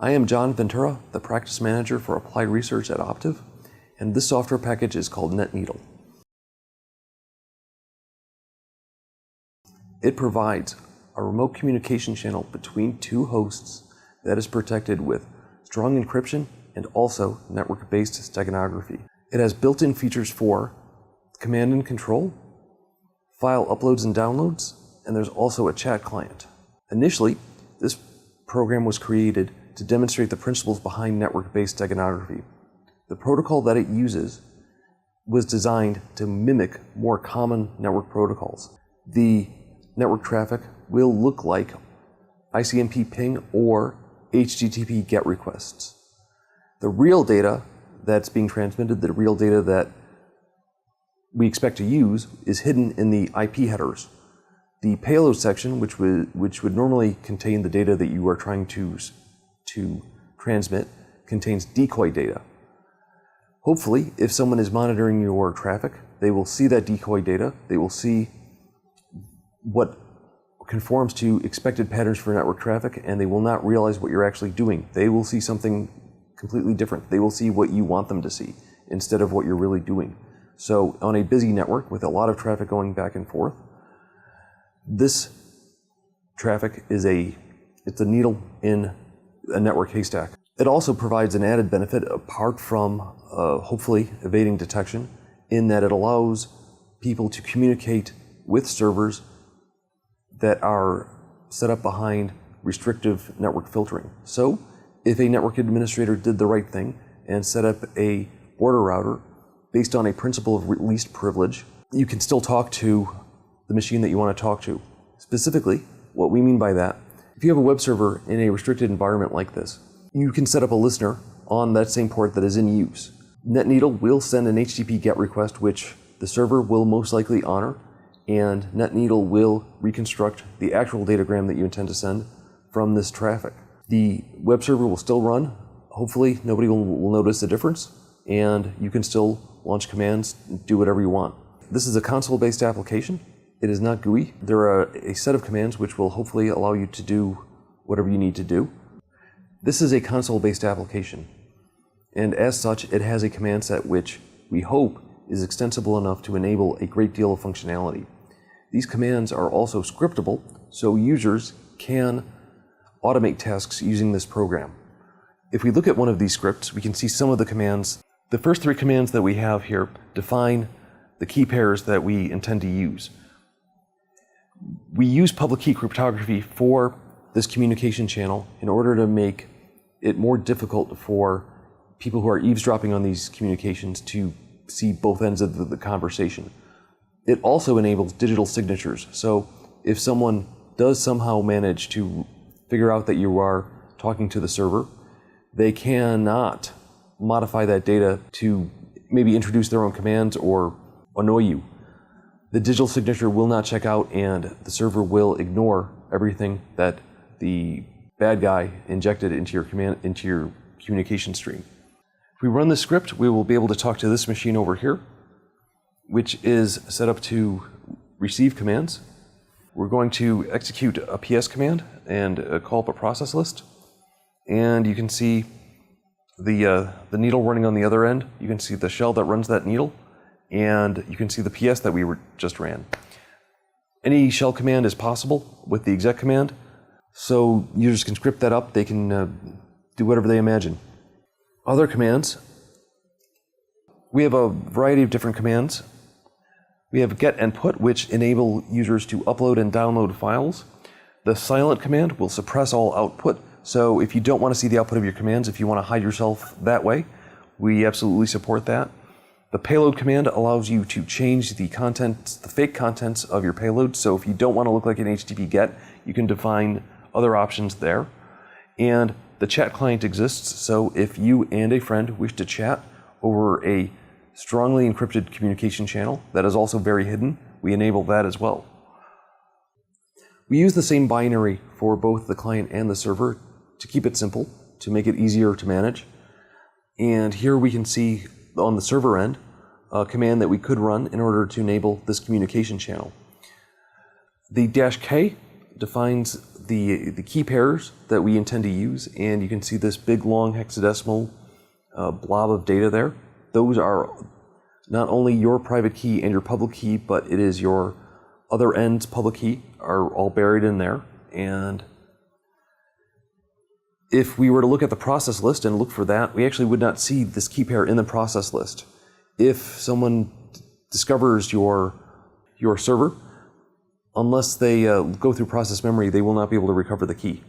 I am John Ventura, the Practice Manager for Applied Research at Optiv, and this software package is called NetNeedle. It provides a remote communication channel between two hosts that is protected with strong encryption and also network-based steganography. It has built-in features for command and control, file uploads and downloads, and there's also a chat client. Initially, this program was created to demonstrate the principles behind network-based steganography. The protocol that it uses was designed to mimic more common network protocols. The network traffic will look like ICMP ping or HTTP GET requests. The real data that's being transmitted, the real data that we expect to use, is hidden in the IP headers. The payload section, which would normally contain the data that you are trying to transmit, contains decoy data. Hopefully, if someone is monitoring your traffic, they will see that decoy data, they will see what conforms to expected patterns for network traffic, and they will not realize what you're actually doing. They will see something completely different. They will see what you want them to see instead of what you're really doing. So on a busy network with a lot of traffic going back and forth, this traffic is it's a needle in a network haystack. It also provides an added benefit apart from hopefully evading detection, in that it allows people to communicate with servers that are set up behind restrictive network filtering. So if a network administrator did the right thing and set up a border router based on a principle of least privilege, you can still talk to the machine that you want to talk to. Specifically, what we mean by that, if you have a web server in a restricted environment like this, you can set up a listener on that same port that is in use. NetNeedle will send an HTTP GET request, which the server will most likely honor, and NetNeedle will reconstruct the actual datagram that you intend to send from this traffic. The web server will still run. Hopefully, nobody will notice the difference, and you can still launch commands, do whatever you want. This is a console-based application. It is not GUI. There are a set of commands which will hopefully allow you to do whatever you need to do. This is a console-based application, and as such, it has a command set which we hope is extensible enough to enable a great deal of functionality. These commands are also scriptable, so users can automate tasks using this program. If we look at one of these scripts, we can see some of the commands. The first three commands that we have here define the key pairs that we intend to use. We use public key cryptography for this communication channel in order to make it more difficult for people who are eavesdropping on these communications to see both ends of the conversation. It also enables digital signatures. So if someone does somehow manage to figure out that you are talking to the server, they cannot modify that data to maybe introduce their own commands or annoy you. The digital signature will not check out, and the server will ignore everything that the bad guy injected into your communication stream. If we run this script, we will be able to talk to this machine over here, which is set up to receive commands. We're going to execute a PS command and call up a process list. And you can see the needle running on the other end. You can see the shell that runs that needle, and you can see the PS that we just ran. Any shell command is possible with the exec command, so users can script that up. They can do whatever they imagine. Other commands, we have a variety of different commands. We have get and put, which enable users to upload and download files. The silent command will suppress all output. So if you don't want to see the output of your commands, if you want to hide yourself that way, we absolutely support that. The payload command allows you to change the contents, the fake contents of your payload. So if you don't want to look like an HTTP GET, you can define other options there. And the chat client exists. So if you and a friend wish to chat over a strongly encrypted communication channel that is also very hidden, we enable that as well. We use the same binary for both the client and the server to keep it simple, to make it easier to manage. And here we can see on the server end a command that we could run in order to enable this communication channel. The -K defines the key pairs that we intend to use, and you can see this big long hexadecimal blob of data there. Those are not only your private key and your public key, but it is your other end's public key are all buried in there. And if we were to look at the process list and look for that, we actually would not see this key pair in the process list. If someone discovers your server, unless they go through process memory, they will not be able to recover the key.